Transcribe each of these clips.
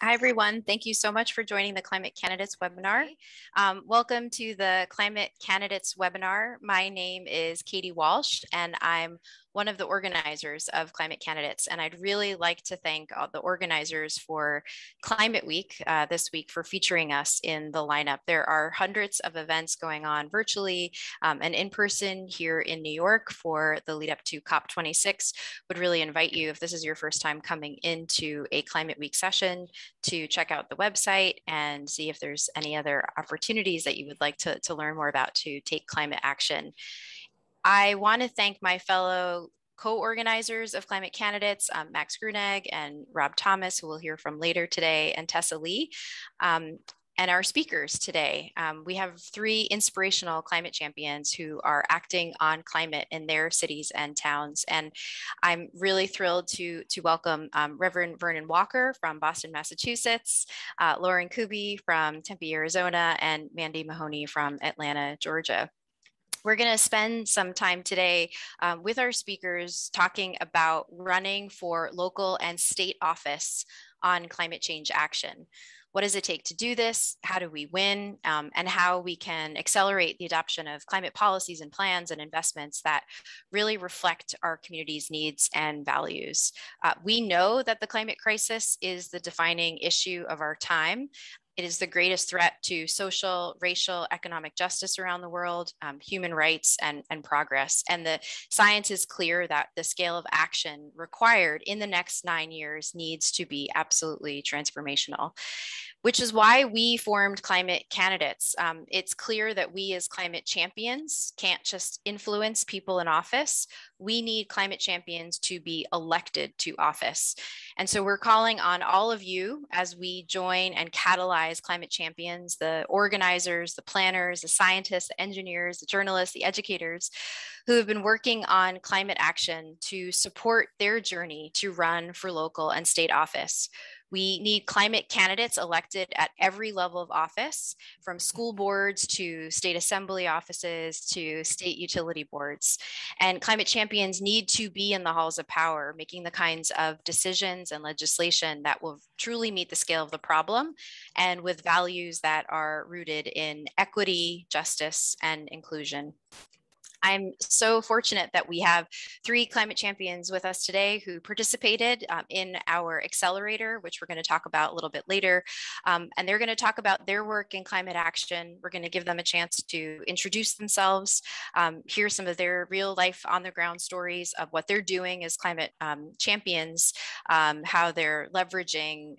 Hi, everyone. Thank you so much for joining the Climate Candidates webinar. Welcome to the Climate Candidates webinar. My name is Katie Walsh, and I'm one of the organizers of Climate Candidates. And I'd really like to thank all the organizers for Climate Week this week for featuring us in the lineup. There are hundreds of events going on virtually and in person here in New York for the lead up to COP26. Would really invite you, if this is your first time coming into a Climate Week session, to check out the website and see if there's any other opportunities that you would like to learn more about to take climate action. I want to thank my fellow co-organizers of Climate Candidates, Max Grunegg and Rob Thomas, who we'll hear from later today, and Tessa Lee. And our speakers today. We have three inspirational climate champions who are acting on climate in their cities and towns. And I'm really thrilled to welcome Reverend Vernon Walker from Boston, Massachusetts, Lauren Kuby from Tempe, Arizona, and Mandy Mahoney from Atlanta, Georgia. We're going to spend some time today with our speakers talking about running for local and state office on climate change action. What does it take to do this? How do we win? And how we can accelerate the adoption of climate policies and plans and investments that really reflect our community's needs and values. We know that the climate crisis is the defining issue of our time. It is the greatest threat to social, racial, economic justice around the world, human rights, and progress. And the science is clear that the scale of action required in the next 9 years needs to be absolutely transformational, which is why we formed Climate Candidates. It's clear that we as climate champions can't just influence people in office. We need climate champions to be elected to office. And so we're calling on all of you as we join and catalyze climate champions, the organizers, the planners, the scientists, the engineers, the journalists, the educators who have been working on climate action to support their journey to run for local and state office. We need climate candidates elected at every level of office, from school boards to state assembly offices to state utility boards. And climate champions need to be in the halls of power, making the kinds of decisions and legislation that will truly meet the scale of the problem and with values that are rooted in equity, justice, and inclusion. I'm so fortunate that we have three climate champions with us today who participated in our accelerator, which we're going to talk about a little bit later. And they're going to talk about their work in climate action. We're going to give them a chance to introduce themselves, hear some of their real life on the ground stories of what they're doing as climate champions, how they're leveraging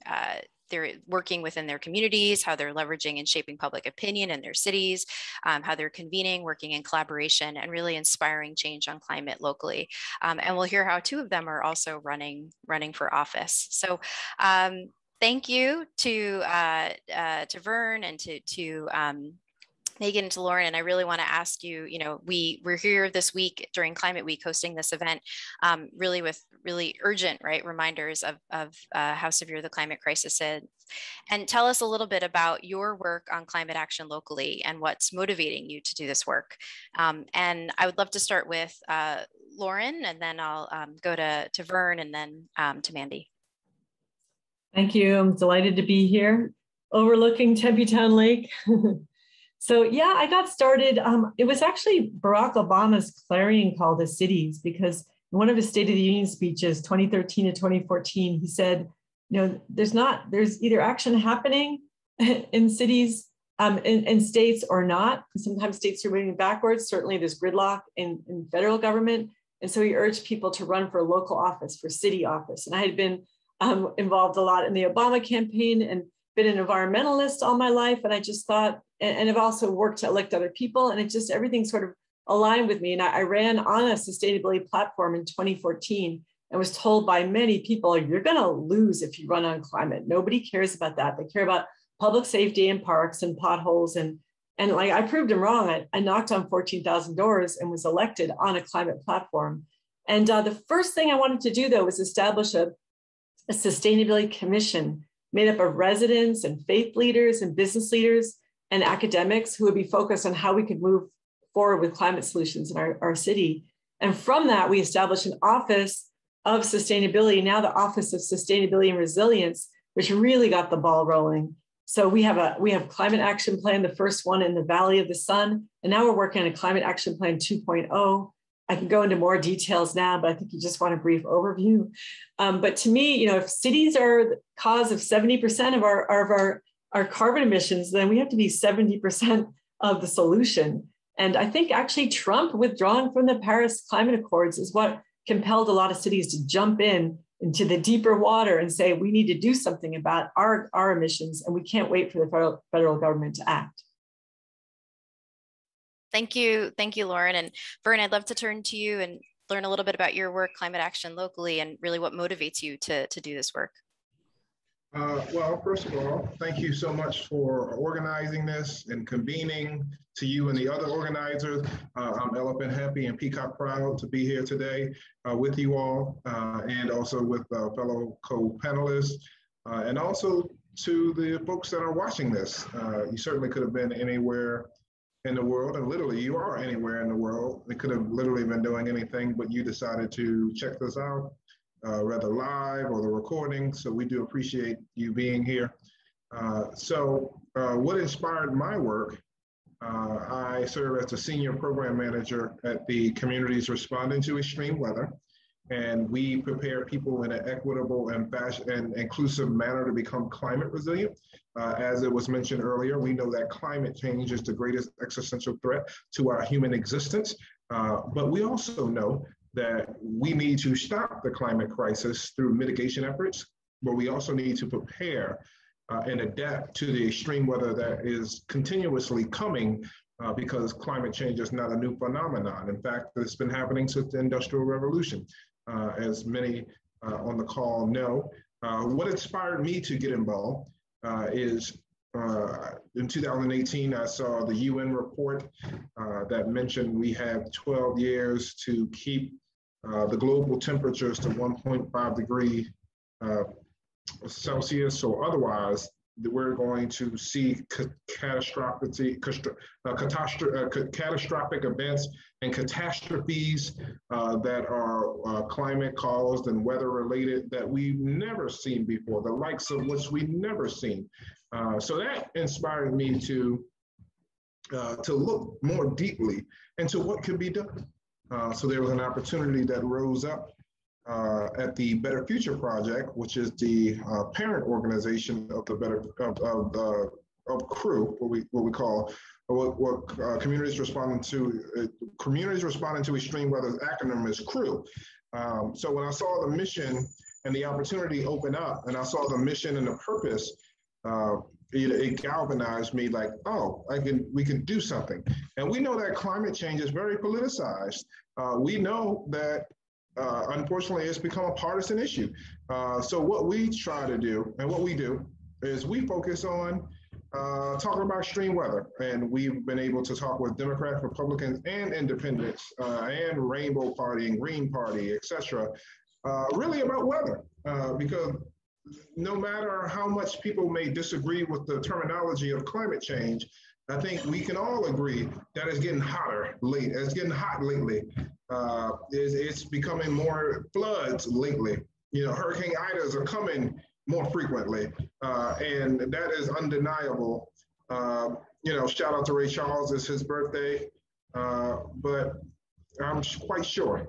they're working within their communities, how they're leveraging and shaping public opinion in their cities, how they're convening, working in collaboration, and really inspiring change on climate locally. And we'll hear how two of them are also running for office. So thank you to Vern and to Megan and to Lauren, and I really want to ask you, we're here this week during Climate Week hosting this event, really with really urgent, reminders of how severe the climate crisis is. And tell us a little bit about your work on climate action locally and what's motivating you to do this work. And I would love to start with Lauren, and then I'll go to Vern, and then to Mandy. Thank you. I'm delighted to be here overlooking Tempe Town Lake. So yeah, I got started. It was actually Barack Obama's clarion call to cities, because in one of his State of the Union speeches, 2013 to 2014, he said, there's either action happening in cities, in states or not. Sometimes states are moving backwards. Certainly there's gridlock in federal government. And so he urged people to run for local office, for city office. And I had been involved a lot in the Obama campaign and been an environmentalist all my life. And I just thought, and I've also worked to elect other people, and it just, everything sort of aligned with me. And I ran on a sustainability platform in 2014 and was told by many people, you're going to lose if you run on climate. Nobody cares about that. They care about public safety and parks and potholes. And like, I proved them wrong. I knocked on 14,000 doors and was elected on a climate platform. And the first thing I wanted to do, though, was establish a sustainability commission made up of residents and faith leaders and business leaders and academics who would be focused on how we could move forward with climate solutions in our city. And from that, we established an office of sustainability, now the Office of Sustainability and Resilience, which really got the ball rolling. So we have Climate Action Plan, the first one in the Valley of the Sun, and now we're working on a Climate Action Plan 2.0. I can go into more details now, but I think you just want a brief overview. But to me, if cities are the cause of 70% of our carbon emissions, then we have to be 70% of the solution. And I think actually Trump withdrawing from the Paris Climate Accords is what compelled a lot of cities to jump into the deeper water and say, we need to do something about our emissions, and we can't wait for the federal government to act. Thank you, Lauren. And Vernon, I'd love to turn to you and learn a little bit about your work, climate action locally, and really what motivates you to do this work. Well, first of all, thank you so much for organizing this and convening. To you and the other organizers, I'm elephant happy and peacock proud to be here today with you all, and also with fellow co-panelists, and also to the folks that are watching this. You certainly could have been anywhere in the world, and literally you are anywhere in the world. They could have literally been doing anything, but you decided to check this out, whether live or the recording. So we do appreciate you being here. What inspired my work? I serve as the senior program manager at the Communities Responding to Extreme Weather, and we prepare people in an equitable and inclusive manner to become climate resilient. As it was mentioned earlier, we know that climate change is the greatest existential threat to our human existence, but we also know that we need to stop the climate crisis through mitigation efforts, but we also need to prepare and adapt to the extreme weather that is continuously coming because climate change is not a new phenomenon. In fact, it's been happening since the Industrial Revolution, as many on the call know. What inspired me to get involved is in 2018, I saw the UN report that mentioned we have 12 years to keep the global temperatures to 1.5 degree Celsius, or otherwise we're going to see catastrophic events and catastrophes that are climate caused and weather related that we've never seen before, the likes of which we've never seen. So that inspired me to look more deeply into what could be done. So there was an opportunity that rose up at the Better Future Project, which is the parent organization of the of CREW, what we call Communities Responding to Extreme Weather's acronym is CREW. So when I saw the mission and the opportunity open up, and I saw the mission and the purpose, it galvanized me like, oh, we can do something. And we know that climate change is very politicized. We know that unfortunately, it's become a partisan issue. So what we try to do, and what we do, is we focus on talking about extreme weather. And we've been able to talk with Democrats, Republicans, and independents, and Rainbow Party and Green Party, et cetera, really about weather. Because no matter how much people may disagree with the terminology of climate change, I think we can all agree that it's getting hotter lately. It's getting hot lately. It's becoming more floods lately. Hurricane Idas are coming more frequently, and that is undeniable. Shout out to Ray Charles, it's his birthday, but I'm quite sure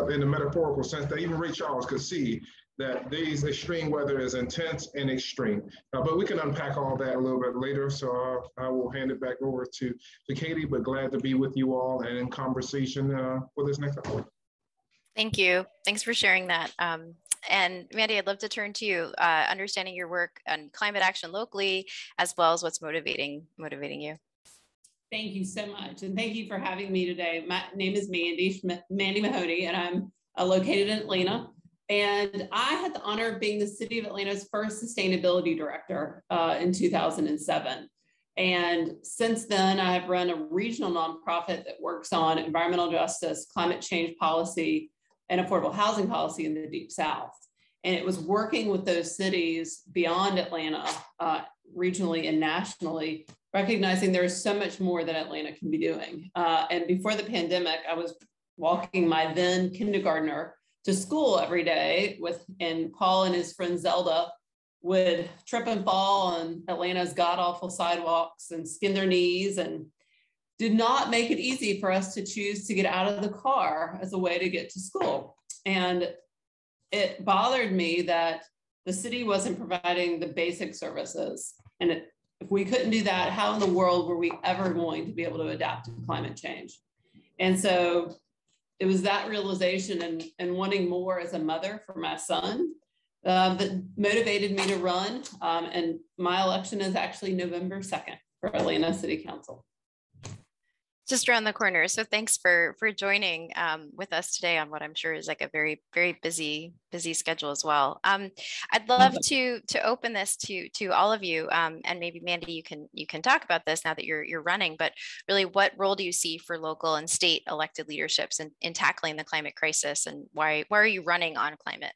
in the metaphorical sense that even Ray Charles could see that these extreme weather is intense and extreme. But we can unpack all that a little bit later, so I will hand it back over to Katie, but glad to be with you all and in conversation for this next hour. Thank you. Thanks for sharing that. And Mandy, I'd love to turn to you, understanding your work on climate action locally, as well as what's motivating you. Thank you so much. And thank you for having me today. My name is Mandy Mahoney, and I'm located in Atlanta. And I had the honor of being the City of Atlanta's first sustainability director in 2007. And since then, I have run a regional nonprofit that works on environmental justice, climate change policy, and affordable housing policy in the Deep South. And it was working with those cities beyond Atlanta, regionally and nationally, recognizing there's so much more that Atlanta can be doing. And before the pandemic, I was walking my then kindergartner to school every day and Paul and his friend Zelda would trip and fall on Atlanta's god-awful sidewalks and skin their knees, and did not make it easy for us to choose to get out of the car as a way to get to school. And it bothered me that the city wasn't providing the basic services. And if we couldn't do that, how in the world were we ever going to be able to adapt to climate change? And so it was that realization and wanting more as a mother for my son that motivated me to run. And my election is actually November 2nd for Atlanta City Council. Just around the corner. So thanks for joining with us today on what I'm sure is like a very, very busy schedule as well. I'd love to open this to all of you, and maybe Mandy, you can talk about this now that you're running. But really, what role do you see for local and state elected leaderships in tackling the climate crisis, and why are you running on climate?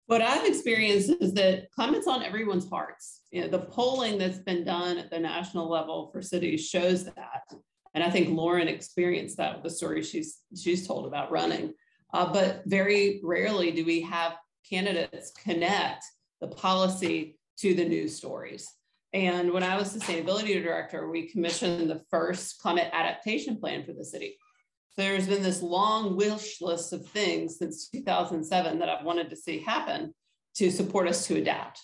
What I've experienced is that climate's on everyone's hearts. You know, the polling that's been done at the national level for cities shows that. And I think Lauren experienced that with the story she's told about running. But very rarely do we have candidates connect the policy to the news stories. And when I was sustainability director, we commissioned the first climate adaptation plan for the city. There's been this long wish list of things since 2007 that I've wanted to see happen to support us to adapt.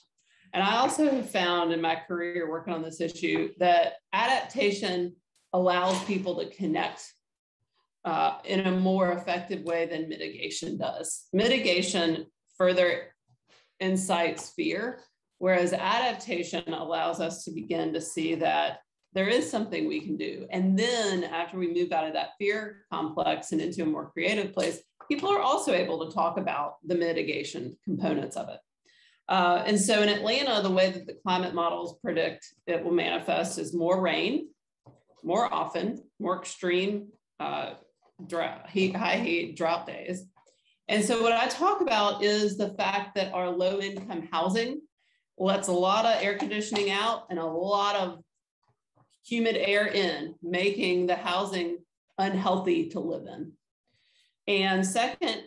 And I also have found in my career working on this issue that adaptation allows people to connect in a more effective way than mitigation does. Mitigation further incites fear, whereas adaptation allows us to begin to see that there is something we can do. And then after we move out of that fear complex and into a more creative place, people are also able to talk about the mitigation components of it. And so in Atlanta, the way that the climate models predict it will manifest is more rain, more often, more extreme high heat drought days. And so what I talk about is the fact that our low income housing lets a lot of air conditioning out and a lot of humid air in, making the housing unhealthy to live in. And second,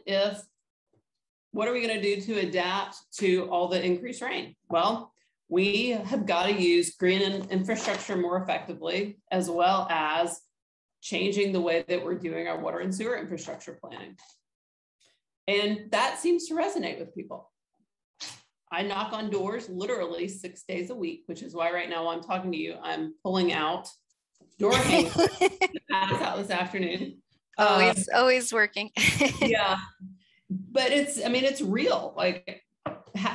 what are we going to do to adapt to all the increased rain? Well, we have got to use green infrastructure more effectively, as well as changing the way that we're doing our water and sewer infrastructure planning. And that seems to resonate with people. I knock on doors literally 6 days a week, which is why right now while I'm talking to you, I'm pulling out door hangers out this afternoon. Always working. Yeah, but it's real. Like,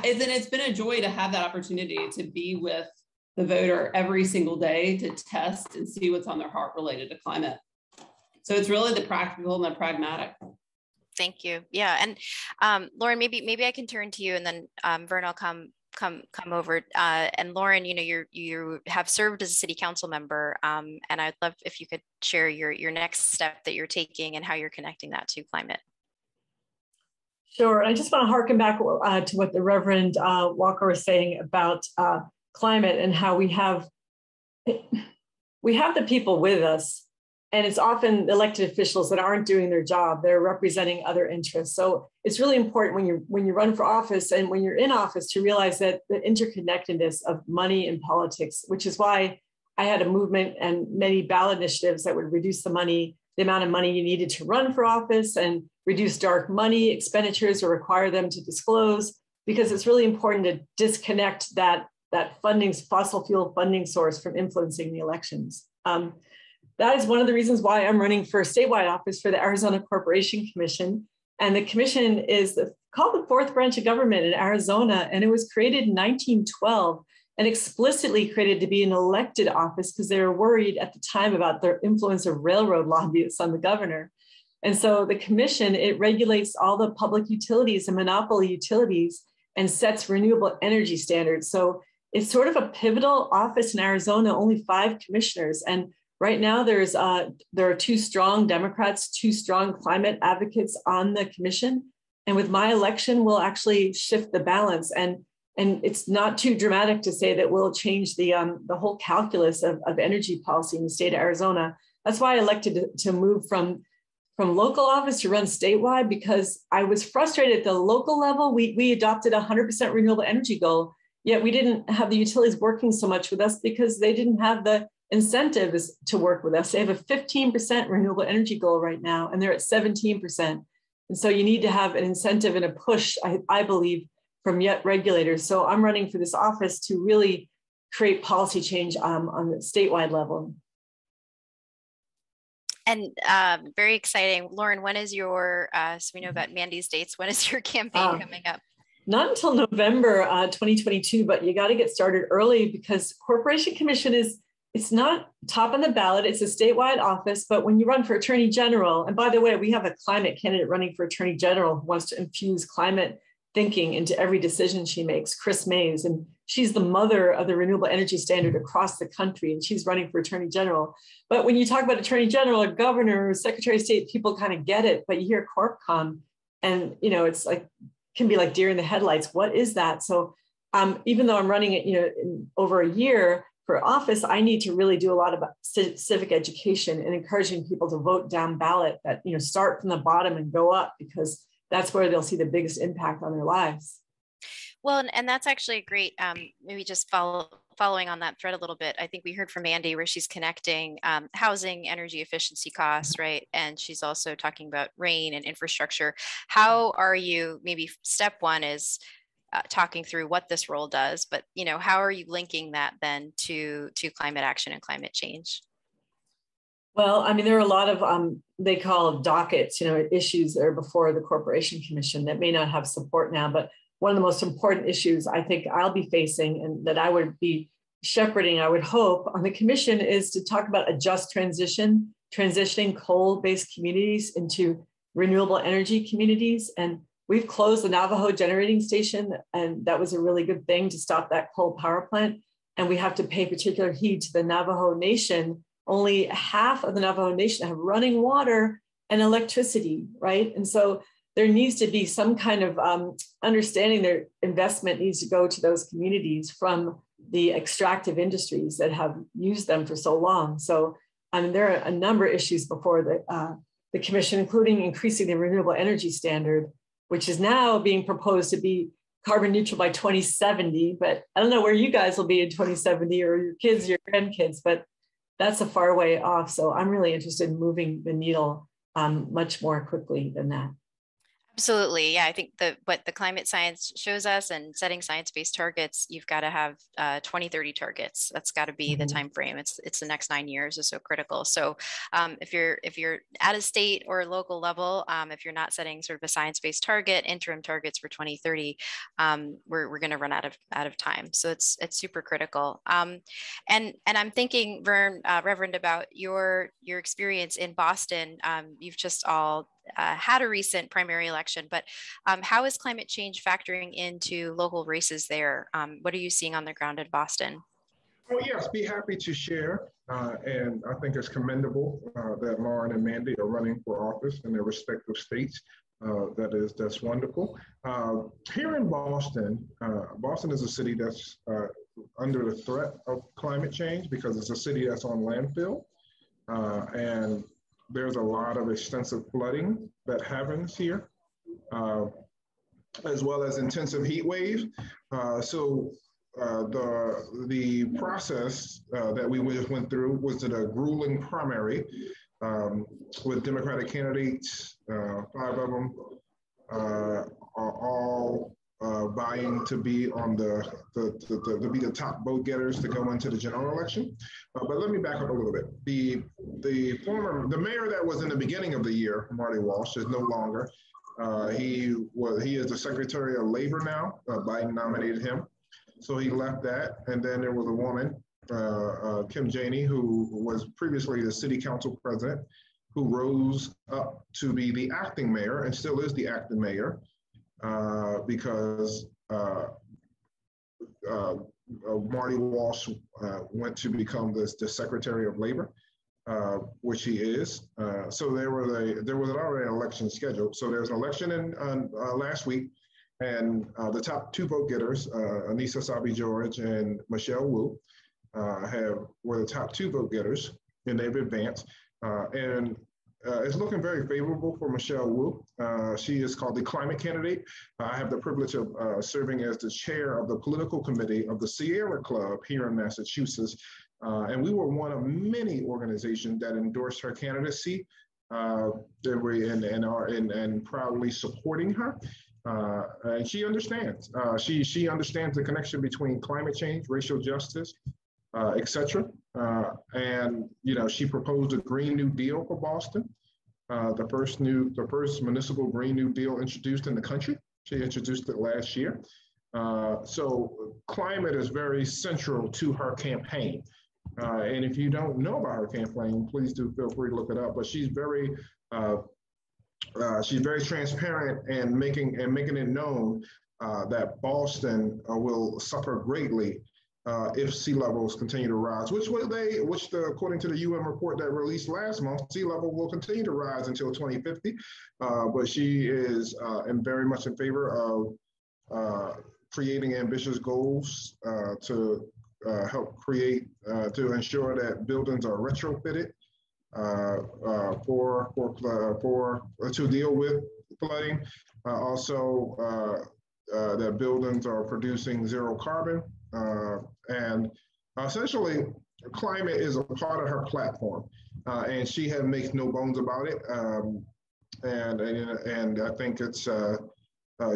it's been a joy to have that opportunity to be with the voter every single day to test and see what's on their heart related to climate. So it's really the practical and the pragmatic. Thank you. Yeah, and Lauren, maybe I can turn to you, and then Vernon, I'll come over. And Lauren, you have served as a city council member, and I'd love if you could share your next step that you're taking and how you're connecting that to climate. Sure. I just want to harken back to what the Reverend Walker was saying about climate and how we have the people with us. And it's often elected officials that aren't doing their job. They're representing other interests. So it's really important when you run for office and when you're in office to realize that the interconnectedness of money and politics, which is why I had a movement and many ballot initiatives that would reduce the amount of money you needed to run for office and reduce dark money expenditures or require them to disclose, because it's really important to disconnect that fossil fuel funding source from influencing the elections. That is one of the reasons why I'm running for a statewide office for the Arizona Corporation Commission. And the commission is called the fourth branch of government in Arizona. And it was created in 1912 and explicitly created to be an elected office because they were worried at the time about the influence of railroad lobbyists on the governor. And so the commission, it regulates all the public utilities and monopoly utilities and sets renewable energy standards. So it's sort of a pivotal office in Arizona, only 5 commissioners. And right now, there are 2 strong Democrats, 2 strong climate advocates on the commission. And with my election, we'll actually shift the balance. And it's not too dramatic to say that we'll change the whole calculus of energy policy in the state of Arizona. That's why I elected to move from from local office to run statewide because I was frustrated at the local level. We adopted a 100% renewable energy goal, yet we didn't have the utilities working so much with us because they didn't have the incentives to work with us. They have a 15% renewable energy goal right now, and they're at 17%. And so you need to have an incentive and a push, I believe, from yet regulators. So I'm running for this office to really create policy change on the statewide level. And very exciting. Lauren, when is your, so we know about Mandy's dates, when is your campaign coming up? Not until November 2022, but you got to get started early because Corporation Commission it's not top on the ballot. It's a statewide office, but when you run for Attorney General, and by the way, we have a climate candidate running for Attorney General who wants to infuse climate thinking into every decision she makes, Chris Mays, and she's the mother of the renewable energy standard across the country, and she's running for Attorney General. But when you talk about Attorney General or Governor or Secretary of State, people kind of get it, but you hear CorpCom, and it's like, can be like deer in the headlights. What is that? So even though I'm running it, in over a year for office, I need to really do a lot of civic education and encouraging people to vote down ballot that, start from the bottom and go up, because that's where they'll see the biggest impact on their lives. Well, and that's actually a great, maybe just following on that thread a little bit. I think we heard from Mandy where she's connecting housing, energy efficiency costs, right? And she's also talking about rain and infrastructure. How are you, maybe step one is talking through what this role does, but how are you linking that then to climate action and climate change? Well, I mean, there are a lot of, they call dockets, issues that are before the Corporation Commission that may not have support now, but one of the most important issues I think I'll be facing and that I would be shepherding, I would hope, on the commission is to talk about a just transition, transitioning coal-based communities into renewable energy communities. And we've closed the Navajo generating station, and that was a really good thing to stop that coal power plant. And we have to pay particular heed to the Navajo Nation. Only half of the Navajo Nation have running water and electricity, right? And so there needs to be some kind of understanding their investment needs to go to those communities from the extractive industries that have used them for so long. So there are a number of issues before the commission, including increasing the renewable energy standard, which is now being proposed to be carbon neutral by 2070. But I don't know where you guys will be in 2070 or your kids, your grandkids, but that's a far way off. So I'm really interested in moving the needle much more quickly than that. Absolutely. Yeah, I think what the climate science shows us and setting science-based targets, you've got to have 2030 targets. That's got to be the time frame. It's the next 9 years is so critical. So if you're at a state or local level, if you're not setting sort of a science-based target, interim targets for 2030, we're going to run out of time. So it's super critical. And I'm thinking, Reverend, about your experience in Boston. You've just all had a recent primary election, but how is climate change factoring into local races there? What are you seeing on the ground in Boston? Oh yes, be happy to share. And I think it's commendable that Lauren and Mandy are running for office in their respective states. That's wonderful. Here in Boston, Boston is a city that's under the threat of climate change because it's a city that's on landfill. And there's a lot of extensive flooding that happens here, as well as intensive heat waves. So the process that we just went through was a grueling primary with Democratic candidates, 5 of them are all vying to be on to be the top vote getters to go into the general election. But let me back up a little bit. The mayor that was in the beginning of the year, Marty Walsh, is no longer. He is the Secretary of Labor now. Biden nominated him, so he left that. And then there was a woman, Kim Janey, who was previously the city council president, who rose up to be the acting mayor and still is the acting mayor. Because Marty Walsh went to become the Secretary of Labor, which he is. So there was already an election scheduled. So there was an election in last week, and the top 2 vote getters, Anissa Sabi-George and Michelle Wu, were the top 2 vote getters, and they've advanced. And it's looking very favorable for Michelle Wu. She is called the climate candidate. I have the privilege of serving as the chair of the political committee of the Sierra Club here in Massachusetts. And we were one of many organizations that endorsed her candidacy and proudly supporting her. And she understands. She understands the connection between climate change, racial justice, etc. And she proposed a Green New Deal for Boston, the first municipal Green New Deal introduced in the country. She introduced it last year. So climate is very central to her campaign. And if you don't know about her campaign, please do feel free to look it up. But she's very transparent and making it known that Boston will suffer greatly if sea levels continue to rise, according to the UN report that released last month, sea level will continue to rise until 2050. But she is very much in favor of creating ambitious goals to help to ensure that buildings are retrofitted to deal with flooding. Also, that buildings are producing zero carbon. And essentially, climate is a part of her platform, and she makes no bones about it. And I think it's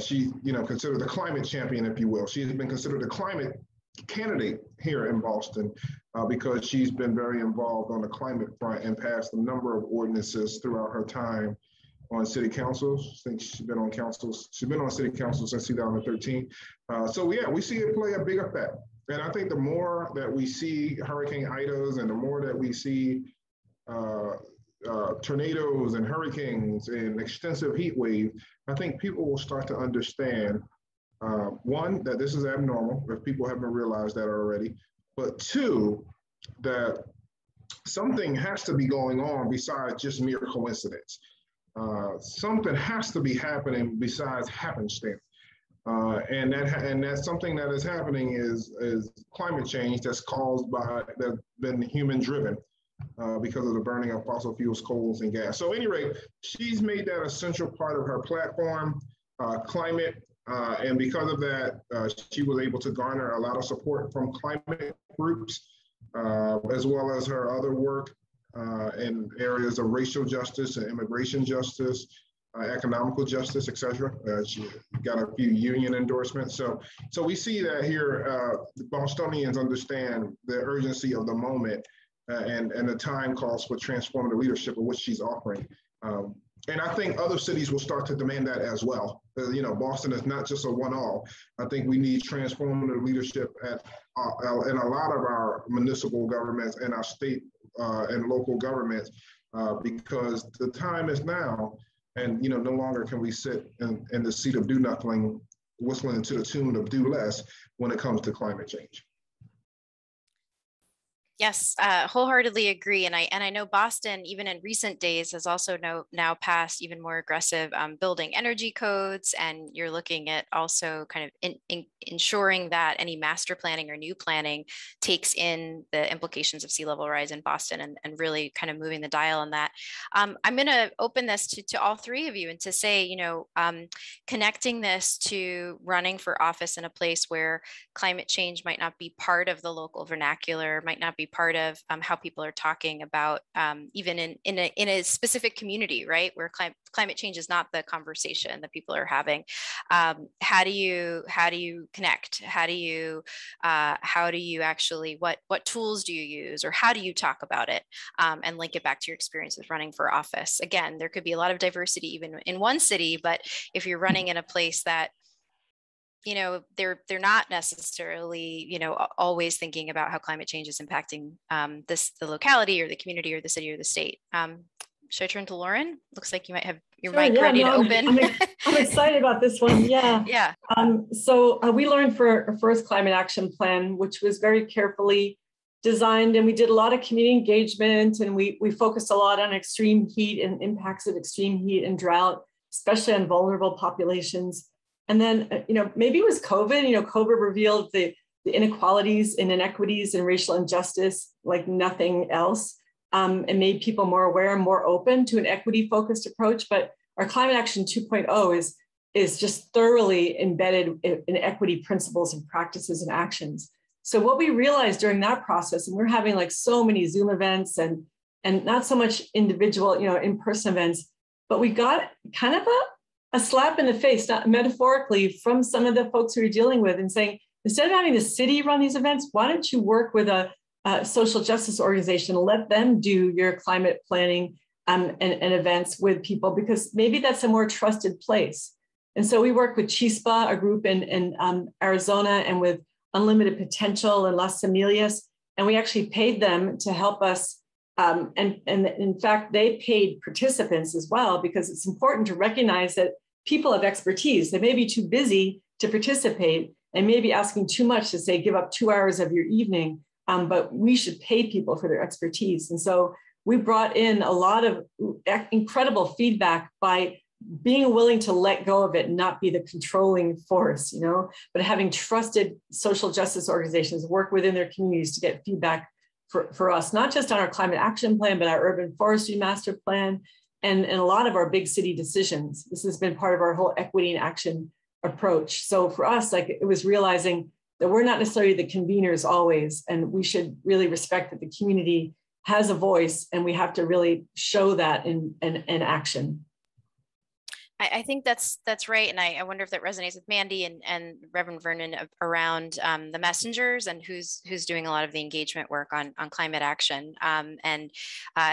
she considered the climate champion, if you will. She has been considered a climate candidate here in Boston because she's been very involved on the climate front and passed a number of ordinances throughout her time on city councils. I think she's been on city council since 2013. So yeah, we see it play a big effect. And I think the more that we see Hurricane Idas and the more that we see tornadoes and hurricanes and extensive heat waves, I think people will start to understand, one, that this is abnormal, if people haven't realized that already, but two, that something has to be going on besides just mere coincidence. Something has to be happening besides happenstance. And that's something that is happening is climate change that's been human driven because of the burning of fossil fuels, coals, and gas. So at any rate, she's made that a central part of her platform, climate, and because of that, she was able to garner a lot of support from climate groups, as well as her other work in areas of racial justice and immigration justice, economical justice, etc. She got a few union endorsements. So we see that here, the Bostonians understand the urgency of the moment and the time calls for transformative leadership of which she's offering. And I think other cities will start to demand that as well. Boston is not just a one-all. I think we need transformative leadership in a lot of our municipal governments and our state and local governments because the time is now. And no longer can we sit in the seat of do nothing, whistling to the tune of do less when it comes to climate change. Yes, wholeheartedly agree. And I know Boston, even in recent days, has also now passed even more aggressive building energy codes. And you're looking at also kind of ensuring that any master planning or new planning takes in the implications of sea level rise in Boston and really kind of moving the dial on that. I'm going to open this to all three of you and to say, connecting this to running for office in a place where climate change might not be part of the local vernacular, might not be part of how people are talking about even in a specific community, right, where climate change is not the conversation that people are having. How do you connect? How do you actually, what tools do you use, or how do you talk about it and link it back to your experience with running for office? Again, there could be a lot of diversity even in one city, but if you're running in a place that they're not necessarily, always thinking about how climate change is impacting the locality or the community or the city or the state. Should I turn to Lauren? Looks like you might have your mic ready to open. I'm excited about this one. Yeah. Yeah. So we learned for our first climate action plan, which was very carefully designed, and we did a lot of community engagement, and we focused a lot on extreme heat and impacts of extreme heat and drought, especially on vulnerable populations. And then, maybe it was COVID, COVID revealed the inequalities and inequities and racial injustice like nothing else. and made people more aware and more open to an equity-focused approach. But our Climate Action 2.0 is just thoroughly embedded in equity principles and practices and actions. So what we realized during that process, and we're having like so many Zoom events and not so much individual, in-person events, but we got kind of a slap in the face, not metaphorically, from some of the folks we were dealing with and saying, instead of having the city run these events, why don't you work with a social justice organization and let them do your climate planning and events with people, because maybe that's a more trusted place. And so we work with Chispa, a group in Arizona, and with Unlimited Potential and Las Semillas, and we actually paid them to help us. And in fact, they paid participants as well, because it's important to recognize that people have expertise. They may be too busy to participate and maybe asking too much to say, give up 2 hours of your evening, but we should pay people for their expertise. And so we brought in a lot of incredible feedback by being willing to let go of it and not be the controlling force, but having trusted social justice organizations work within their communities to get feedback for us, not just on our climate action plan, but our urban forestry master plan and a lot of our big city decisions. This has been part of our whole equity and action approach. So for us, it was realizing that we're not necessarily the conveners always, and we should really respect that the community has a voice, and we have to really show that in action. I think that's right. And I wonder if that resonates with Mandy and Reverend Vernon around the messengers and who's doing a lot of the engagement work on climate action. And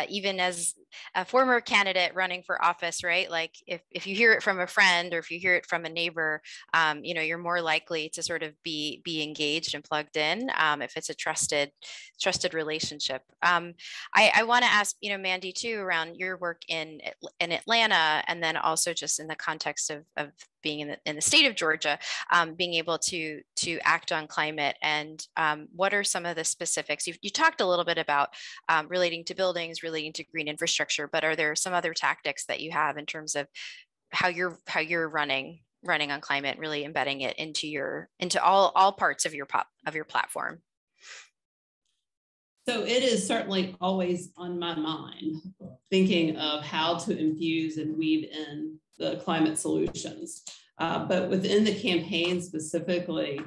even as a former candidate running for office, right? Like if you hear it from a friend or if you hear it from a neighbor, you're more likely to sort of be engaged and plugged in if it's a trusted relationship. I want to ask, Mandy too, around your work in Atlanta, and then also just in the context of being in the state of Georgia, being able to act on climate, and what are some of the specifics? You talked a little bit about relating to buildings, relating to green infrastructure, but are there some other tactics that you have in terms of how you're running on climate, really embedding it into all parts of your platform? So it is certainly always on my mind, thinking of how to infuse and weave in the climate solutions. But within the campaign specifically,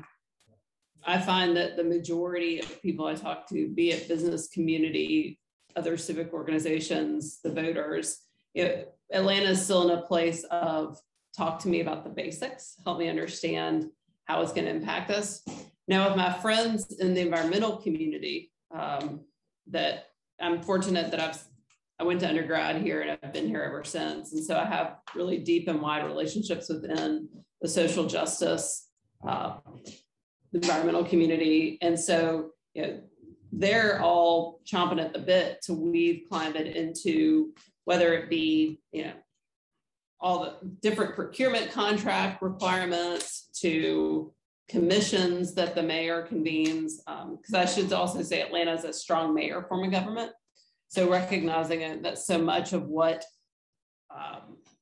I find that the majority of people I talk to, be it business community, other civic organizations, the voters, Atlanta is still in a place of talk to me about the basics, help me understand how it's going to impact us. Now, with my friends in the environmental community, that I'm fortunate that I went to undergrad here and I've been here ever since. And so I have really deep and wide relationships within the social justice, environmental community. And so, they're all chomping at the bit to weave climate into, whether it be, all the different procurement contract requirements to commissions that the mayor convenes, because I should also say Atlanta is a strong mayor form of government. So recognizing that so much of what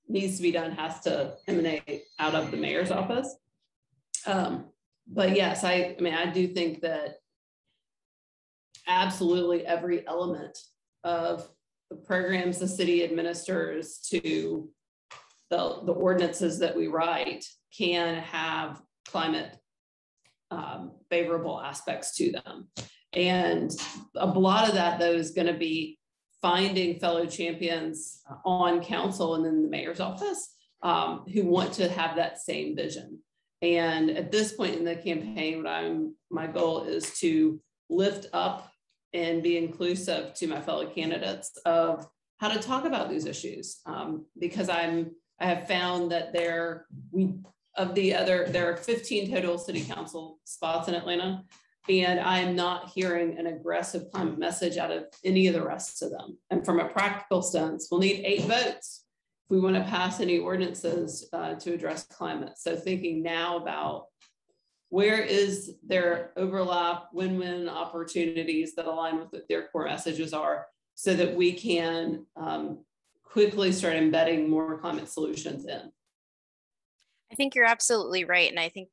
needs to be done has to emanate out of the mayor's office. But yes, I do think that absolutely every element of the programs the city administers to the ordinances that we write can have climate favorable aspects to them. And a lot of that, though, is going to be finding fellow champions on council and in the mayor's office who want to have that same vision. And at this point in the campaign, my goal is to lift up and be inclusive to my fellow candidates of how to talk about these issues, because I have found that there are 15 total city council spots in Atlanta, and I'm not hearing an aggressive climate message out of any of the rest of them. And from a practical sense, we'll need 8 votes if we want to pass any ordinances to address climate. So thinking now about where is there overlap, win-win opportunities that align with what their core messages are, so that we can quickly start embedding more climate solutions in. I think you're absolutely right. And I think,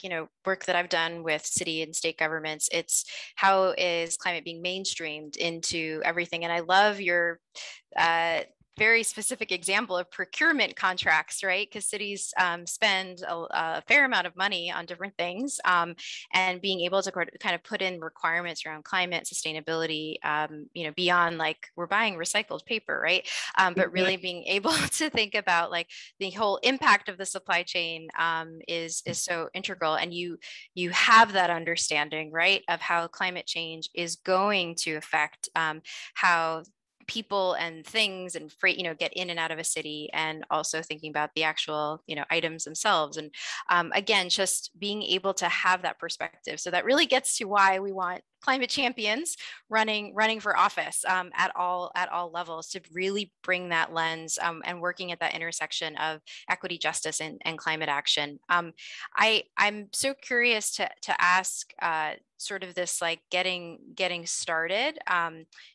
work that I've done with city and state governments, it's how is climate being mainstreamed into everything. And I love your very specific example of procurement contracts, right? Because cities spend a fair amount of money on different things, and being able to kind of put in requirements around climate sustainability, beyond like we're buying recycled paper, right? But really being able to think about like the whole impact of the supply chain is so integral, and you have that understanding, right, of how climate change is going to affect how people and things and freight, get in and out of a city, and also thinking about the actual, items themselves. And again, just being able to have that perspective. So that really gets to why we want climate champions running for office at all levels, to really bring that lens and working at that intersection of equity, justice, and climate action. I'm so curious to ask sort of this, like getting started.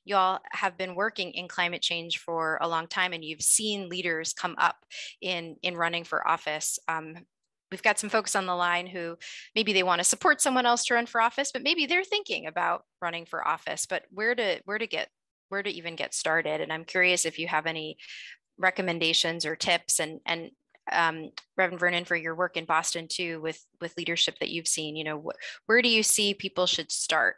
You all have been working in climate change for a long time, and you've seen leaders come up in running for office. We've got some folks on the line who maybe they want to support someone else to run for office, but maybe they're thinking about running for office, but where to even get started. And I'm curious if you have any recommendations or tips, and Reverend Vernon, for your work in Boston too, with leadership that you've seen, where do you see people should start?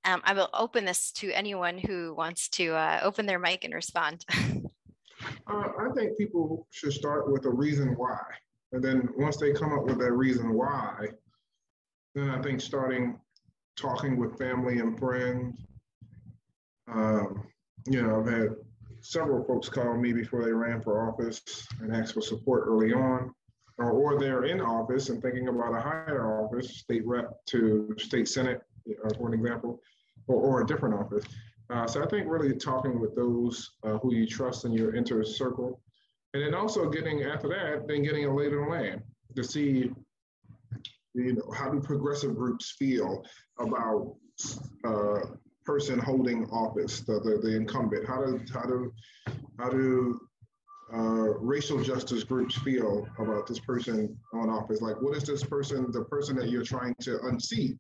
I will open this to anyone who wants to open their mic and respond. I think people should start with a reason why. And then once they come up with that reason why, then I think talking with family and friends. I've had several folks call me before they ran for office and ask for support early on, or they're in office and thinking about a higher office, state rep to state senate, for an example, or a different office. So I think really talking with those who you trust in your inner circle, and then also getting a lay of the land to see, how do progressive groups feel about person holding office, the incumbent? How do racial justice groups feel about this person on office? Like, what is the person that you're trying to unseat?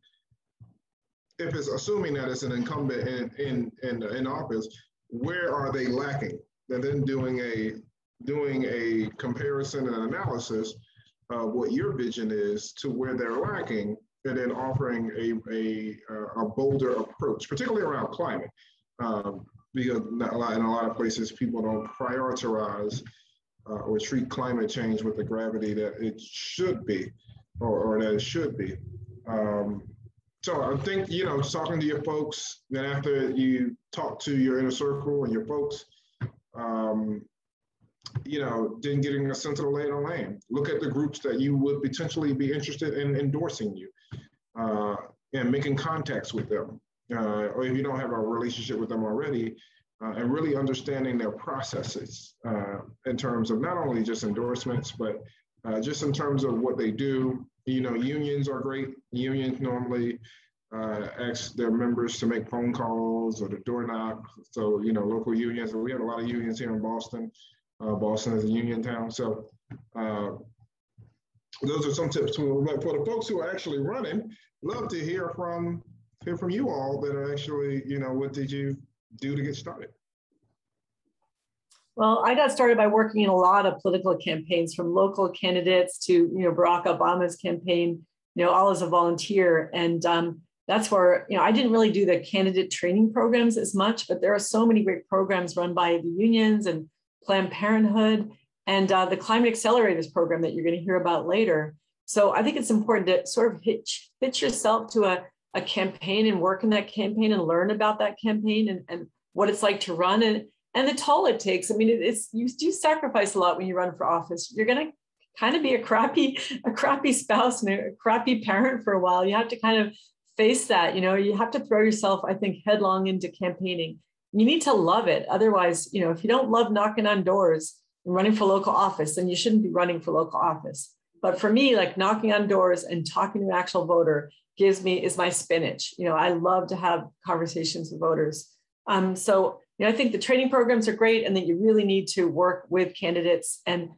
If it's assuming that it's an incumbent in office, where are they lacking? And then doing a comparison and analysis of what your vision is to where they're lacking, and then offering a bolder approach, particularly around climate, because in a lot of places people don't prioritize or treat climate change with the gravity that it should be, or that it should be. So I think, talking to your folks, then after you talk to your inner circle and your folks, then getting a sense of the lay of the land. Look at the groups that you would potentially be interested in endorsing you, and making contacts with them. Or if you don't have a relationship with them already, and really understanding their processes in terms of not only just endorsements, but just in terms of what they do. Unions are great. Unions normally ask their members to make phone calls or to door knock. So, local unions, we have a lot of unions here in Boston. Boston is a union town. So those are some tips for the folks who are actually running. Love to hear from you all that are actually, what did you do to get started? Well, I got started by working in a lot of political campaigns, from local candidates to, Barack Obama's campaign, all as a volunteer. And that's where, I didn't really do the candidate training programs as much, but there are so many great programs run by the unions and Planned Parenthood and the Climate Accelerators program that you're going to hear about later. So I think it's important to sort of hitch yourself to a campaign and work in that campaign and learn about that campaign and what it's like to run and the toll it takes. I mean, you do sacrifice a lot when you run for office. You're going to kind of be a crappy spouse and a crappy parent for a while. You have to kind of face that. You have to throw yourself, I think, headlong into campaigning. You need to love it. Otherwise, if you don't love knocking on doors and running for local office, then you shouldn't be running for local office. But for me, like knocking on doors and talking to an actual voter is my spinach. I love to have conversations with voters. So I think the training programs are great, and that you really need to work with candidates and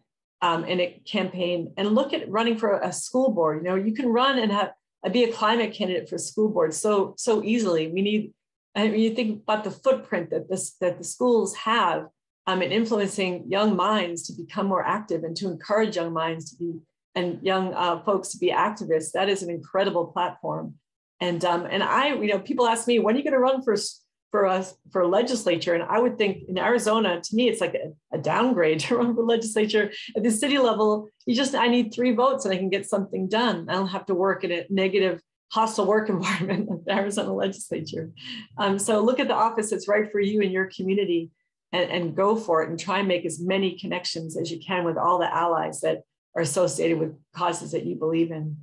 in a campaign, and look at running for a school board. You know, you can run and be a climate candidate for school board so easily. We need, I mean, you think about the footprint that the schools have in influencing young minds to become more active and to encourage young minds to be, and young folks to be activists. That is an incredible platform. And I, you know, people ask me, when are you going to run for legislature? And I would think in Arizona, to me, it's like a downgrade to run for legislature. At the city level, I need 3 votes and I can get something done. I don't have to work in a negative, hostile work environment like the Arizona legislature. So look at the office that's right for you in your community and go for it and try and make as many connections as you can with all the allies that are associated with causes that you believe in.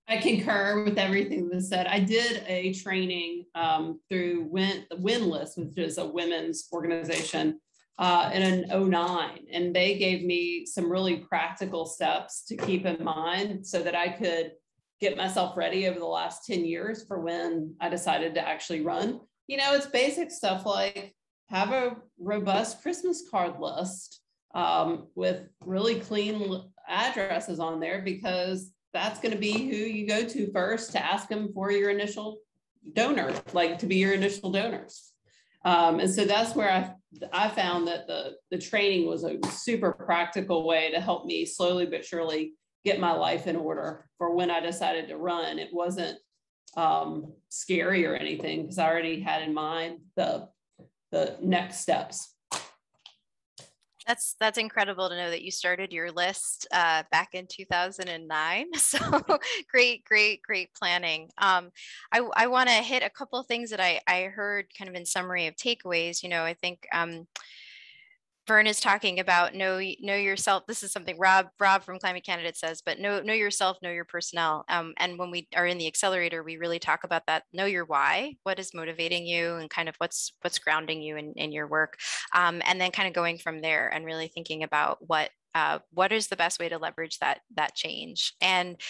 I concur with everything that was said. I did a training through the Windless, which is a women's organization, in 2009. And they gave me some really practical steps to keep in mind so that I could get myself ready over the last 10 years for when I decided to actually run. You know, it's basic stuff like have a robust Christmas card list with really clean addresses on there, because that's going to be who you go to first to ask them for your initial donor, like to be your initial donors. And so that's where I found that the training was a super practical way to help me slowly but surely get my life in order for when I decided to run. It wasn't scary or anything, because I already had in mind the next steps. That's incredible to know that you started your list back in 2009. So great planning. I want to hit a couple of things that I heard kind of in summary of takeaways. You know, I think Vern is talking about know yourself. This is something Rob from Climate Candidate says, but know yourself, know your personnel. And when we are in the accelerator, we really talk about that. Know your why, what is motivating you, and kind of what's grounding you in your work. And then kind of going from there and really thinking about what is the best way to leverage that change. And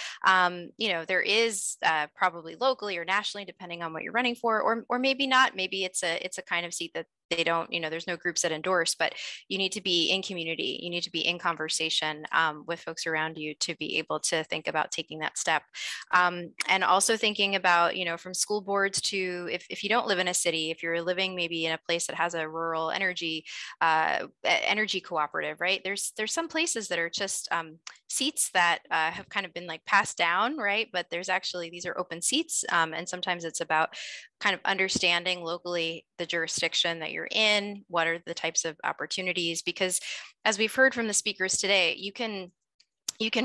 you know, there is probably locally or nationally, depending on what you're running for, or maybe not. Maybe it's a kind of seat that they don't, you know, there's no groups that endorse, but you need to be in community. You need to be in conversation with folks around you to be able to think about taking that step. And also thinking about, you know, from school boards to, if you don't live in a city, if you're living maybe in a place that has a rural energy cooperative, right? There's some places that are just seats that have kind of been like passed down, right? But there's actually, these are open seats. And sometimes it's about kind of understanding locally the jurisdiction that you're in, what are the types of opportunities, because as we've heard from the speakers today, you can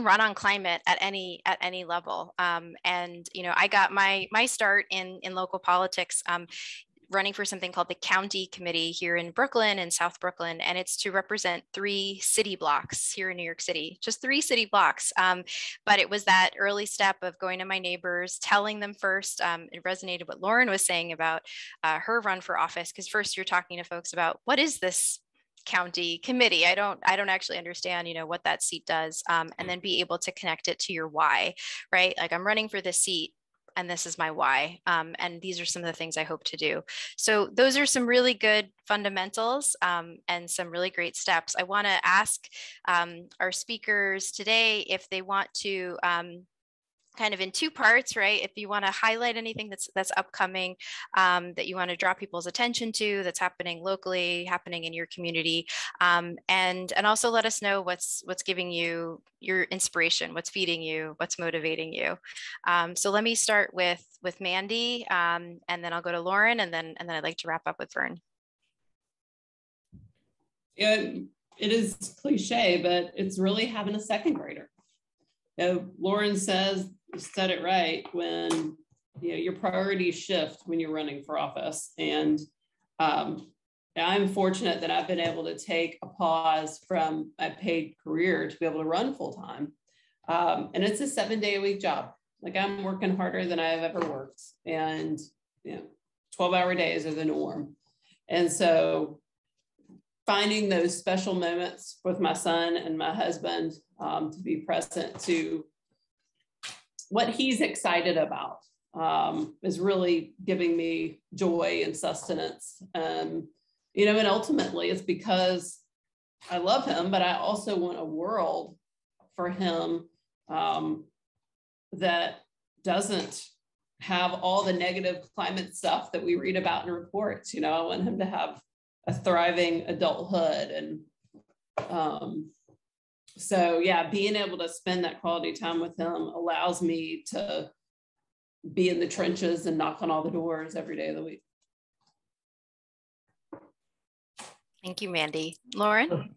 run on climate at any level. And, you know, I got my start in local politics running for something called the County Committee here in Brooklyn and South Brooklyn. And it's to represent 3 city blocks here in New York City, just 3 city blocks. But it was that early step of going to my neighbors, telling them first. It resonated what Lauren was saying about her run for office, because first you're talking to folks about what is this county committee? I don't actually understand, you know, what that seat does. And then be able to connect it to your why, right? Like, I'm running for this seat, and this is my why. And these are some of the things I hope to do. So those are some really good fundamentals and some really great steps. I want to ask our speakers today if they want to kind of in 2 parts, right? If you want to highlight anything that's upcoming, that you want to draw people's attention to, that's happening locally, happening in your community, and also let us know what's giving you your inspiration, what's feeding you, what's motivating you. So let me start with Mandy, and then I'll go to Lauren, and then I'd like to wrap up with Vern. Yeah, it is cliche, but it's really having a second grader. You know, Lauren said it right, when, you know, your priorities shift when you're running for office. And I'm fortunate that I've been able to take a pause from a paid career to be able to run full time. And it's a 7-day-a-week job. Like, I'm working harder than I've ever worked. And, you know, 12-hour days are the norm. And so finding those special moments with my son and my husband to be present to what he's excited about is really giving me joy and sustenance. You know, and ultimately it's because I love him, but I also want a world for him that doesn't have all the negative climate stuff that we read about in reports. You know, I want him to have a thriving adulthood. And so, yeah, being able to spend that quality time with him allows me to be in the trenches and knock on all the doors every day of the week. Thank you, Mandy. Lauren?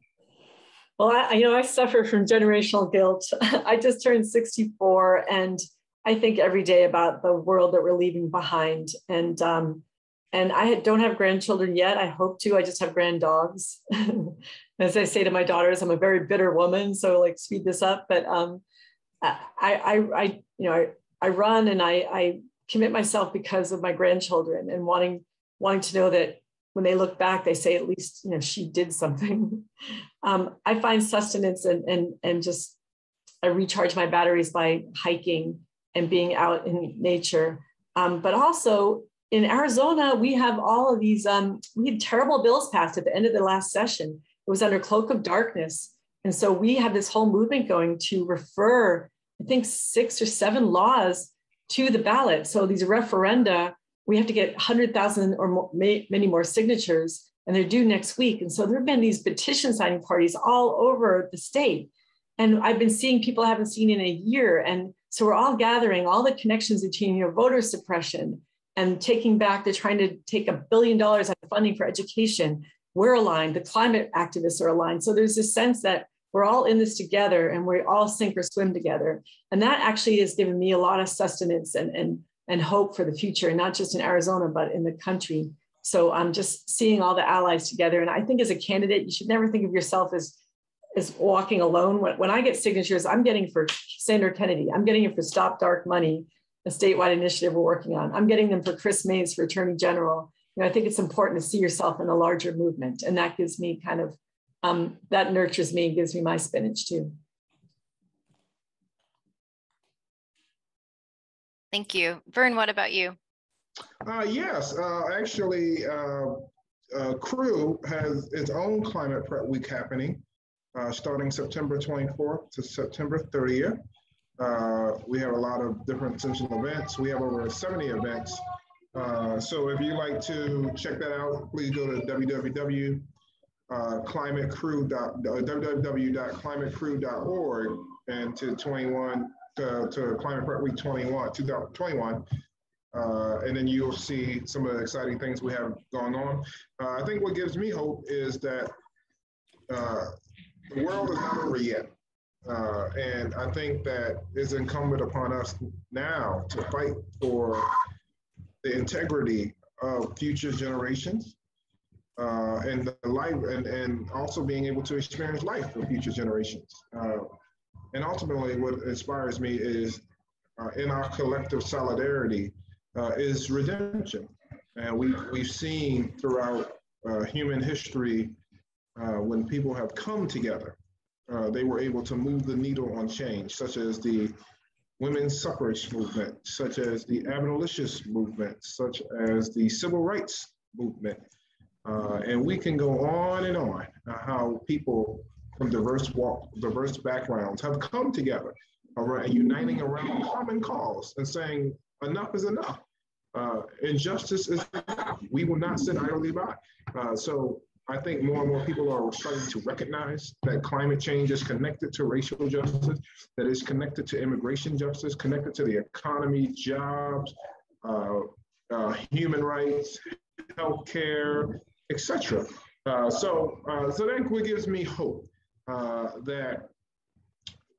Well, I suffer from generational guilt. I just turned 64, and I think every day about the world that we're leaving behind. And I don't have grandchildren yet. I hope to. I just have grand dogs. As I say to my daughters, I'm a very bitter woman, so like speed this up. But I run and I commit myself because of my grandchildren and wanting to know that when they look back, they say, at least, she did something. I find sustenance and just, I recharge my batteries by hiking and being out in nature. But also in Arizona, we have all of these, we had terrible bills passed at the end of the last session. It was under cloak of darkness. And so we have this whole movement going to refer, I think, 6 or 7 laws to the ballot. So these referenda, we have to get 100,000 or more, many more signatures, and they're due next week. And so there have been these petition signing parties all over the state. And I've been seeing people I haven't seen in a year. And so we're all gathering all the connections between voter suppression and taking back, they're trying to take $1 billion out of funding for education. We're aligned, the climate activists are aligned. So there's this sense that we're all in this together and we all sink or swim together. And that actually has given me a lot of sustenance and hope for the future, not just in Arizona, but in the country. So I'm just seeing all the allies together. And I think as a candidate, you should never think of yourself as walking alone. When I get signatures, I'm getting for Senator Kennedy. I'm getting it for Stop Dark Money, a statewide initiative we're working on. I'm getting them for Chris Mays for Attorney General. I think it's important to see yourself in a larger movement. And that gives me kind of, that nurtures me and gives me my spinach too. Thank you. Vern, what about you? Yes, actually, Crew has its own Climate Prep Week happening starting September 24th to September 30th. We have a lot of different essential events. We have over 70 events. So if you'd like to check that out, please go to www.climatecrew.org and to Climate Prep Week 2021. And then you'll see some of the exciting things we have going on. I think what gives me hope is that the world is not over yet. And I think that it's incumbent upon us now to fight for the integrity of future generations and the life, and also being able to experience life for future generations. And ultimately, what inspires me is in our collective solidarity is redemption. And we've seen throughout human history when people have come together, they were able to move the needle on change, such as the women's suffrage movement, such as the abolitionist movement, such as the civil rights movement. And we can go on and on how people from diverse backgrounds have come together, uniting around common cause and saying enough is enough. Injustice is enough. We will not sit idly by. So I think more and more people are starting to recognize that climate change is connected to racial justice, that is connected to immigration justice, connected to the economy, jobs, human rights, healthcare, etc. So that gives me hope that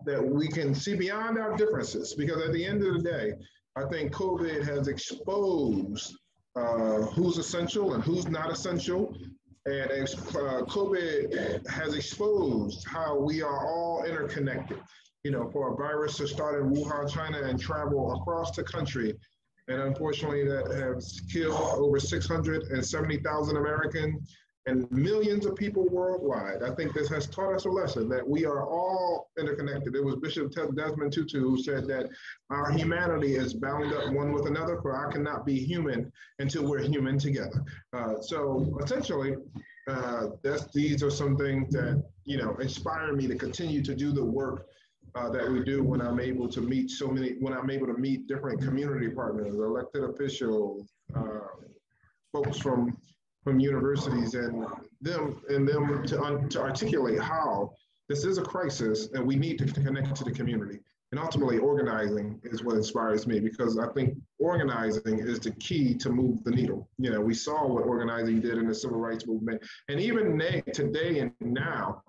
we can see beyond our differences, because at the end of the day, I think COVID has exposed who's essential and who's not essential. And COVID has exposed how we are all interconnected. For a virus to start in Wuhan, China, and travel across the country, and unfortunately that has killed over 670,000 Americans and millions of people worldwide. I think this has taught us a lesson that we are all interconnected. It was Bishop Desmond Tutu who said that our humanity is bound up one with another, for I cannot be human until we're human together. So essentially, these are some things that, you know, inspire me to continue to do the work that we do when I'm able to meet different community partners, elected officials, folks from universities, and them to articulate how this is a crisis and we need to connect to the community. And ultimately, organizing is what inspires me, because I think organizing is the key to move the needle. You know, we saw what organizing did in the civil rights movement, and even today and now,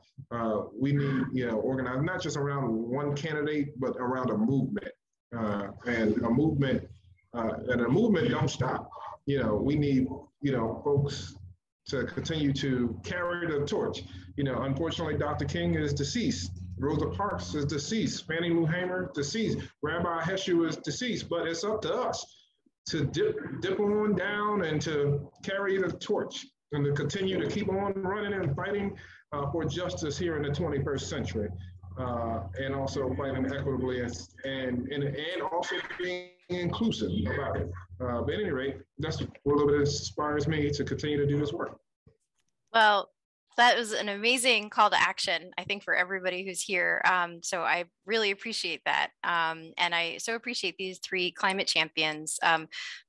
we need, you know, organize not just around one candidate, but around a movement, and a movement don't stop. You know, we need, you know, folks to continue to carry the torch. You know, unfortunately, Dr. King is deceased. Rosa Parks is deceased. Fannie Lou Hamer, deceased. Rabbi Heshu is deceased. But it's up to us to dip on down and to carry the torch and to continue to keep on running and fighting for justice here in the 21st century. And also fighting equitably and also being inclusive about it. But at any rate, that's a little bit that inspires me to continue to do this work. Well, that was an amazing call to action, I think, for everybody who's here. So I really appreciate that. And I so appreciate these three climate champions.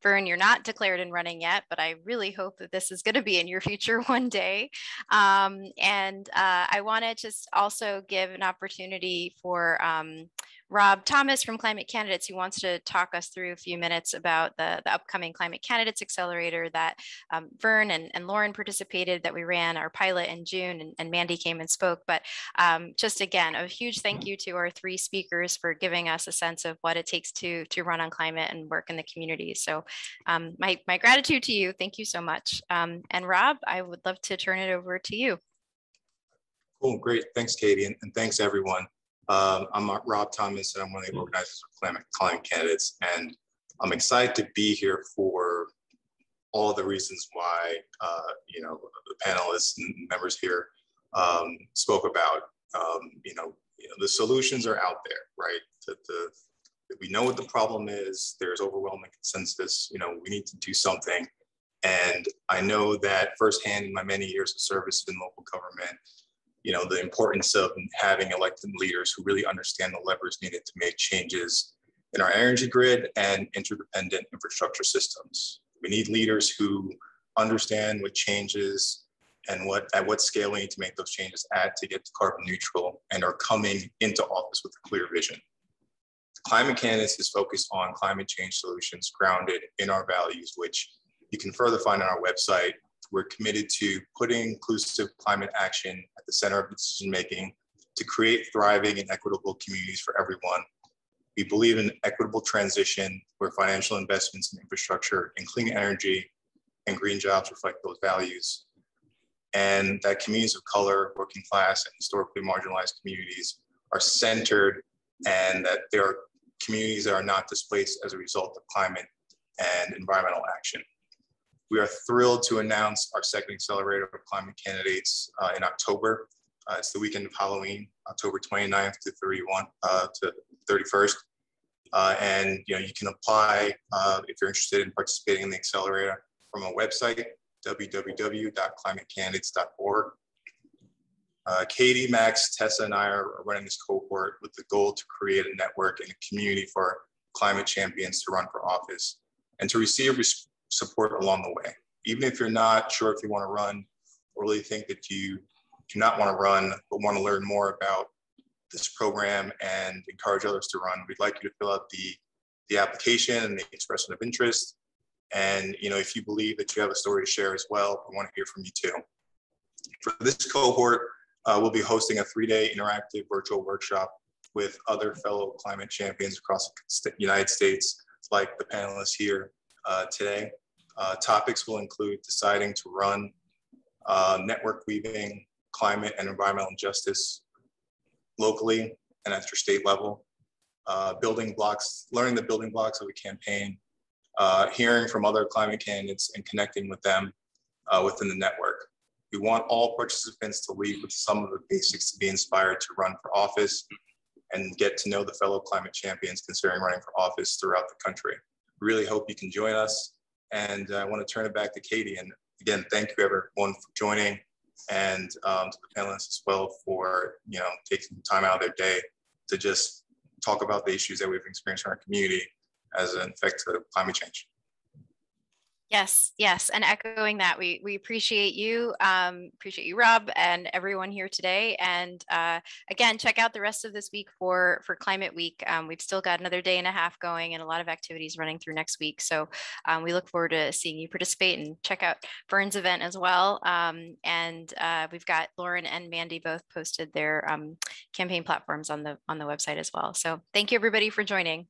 Vern, you're not declared and running yet, but I really hope that this is going to be in your future one day. And I want to just also give an opportunity for Rob Thomas from Climate Candidates, who wants to talk us through a few minutes about the upcoming Climate Candidates Accelerator that Vern and Lauren participated, that we ran our pilot in June, and Mandy came and spoke. But just again, a huge thank you to our three speakers for giving us a sense of what it takes to run on climate and work in the community. So my gratitude to you. Thank you so much. And Rob, I would love to turn it over to you. Cool, great. Thanks, Katie, and thanks everyone. I'm Rob Thomas, and I'm one of the organizers of Climate Candidates, and I'm excited to be here for all the reasons why you know, the panelists and members here spoke about. You know, the solutions are out there, right? We know what the problem is. There's overwhelming consensus. You know, we need to do something, and I know that firsthand in my many years of service in local government. You know, the importance of having elected leaders who really understand the levers needed to make changes in our energy grid and interdependent infrastructure systems. We need leaders who understand what changes and at what scale we need to make those changes at to get to carbon neutral, and are coming into office with a clear vision. Climate Candidates is focused on climate change solutions grounded in our values, which you can further find on our website. We're committed to putting inclusive climate action at the center of decision-making to create thriving and equitable communities for everyone. We believe in equitable transition where financial investments in infrastructure and clean energy and green jobs reflect those values. And that communities of color, working class, and historically marginalized communities are centered, and that there are communities that are not displaced as a result of climate and environmental action. We are thrilled to announce our second accelerator of Climate Candidates in October. It's the weekend of Halloween, October 29th to 31st. And you know, you can apply if you're interested in participating in the accelerator from our website, www.climatecandidates.org. Katie, Max, Tessa, and I are running this cohort with the goal to create a network and a community for climate champions to run for office and to receive support along the way. Even if you're not sure if you want to run, or really think that you do not want to run, but want to learn more about this program and encourage others to run, we'd like you to fill out the application and the expression of interest. And you know, if you believe that you have a story to share as well, we want to hear from you too. For this cohort, we'll be hosting a 3-day interactive virtual workshop with other fellow climate champions across the United States, like the panelists here today. Topics will include deciding to run, network weaving, climate and environmental justice locally and at your state level, building blocks, learning the building blocks of a campaign, hearing from other climate candidates and connecting with them within the network. We want all participants to leave with some of the basics to be inspired to run for office and get to know the fellow climate champions considering running for office throughout the country. Really hope you can join us. And I want to turn it back to Katie. And again, thank you everyone for joining. and to the panelists as well for, taking time out of their day to just talk about the issues that we've experienced in our community as an effect of climate change. Yes, yes, and echoing that, we appreciate you, Rob, and everyone here today. And again, check out the rest of this week for Climate Week. We've still got another day and a half going, and a lot of activities running through next week. So we look forward to seeing you participate, and check out Vern's event as well. And we've got Lauren and Mandy both posted their campaign platforms on the website as well. So thank you everybody for joining.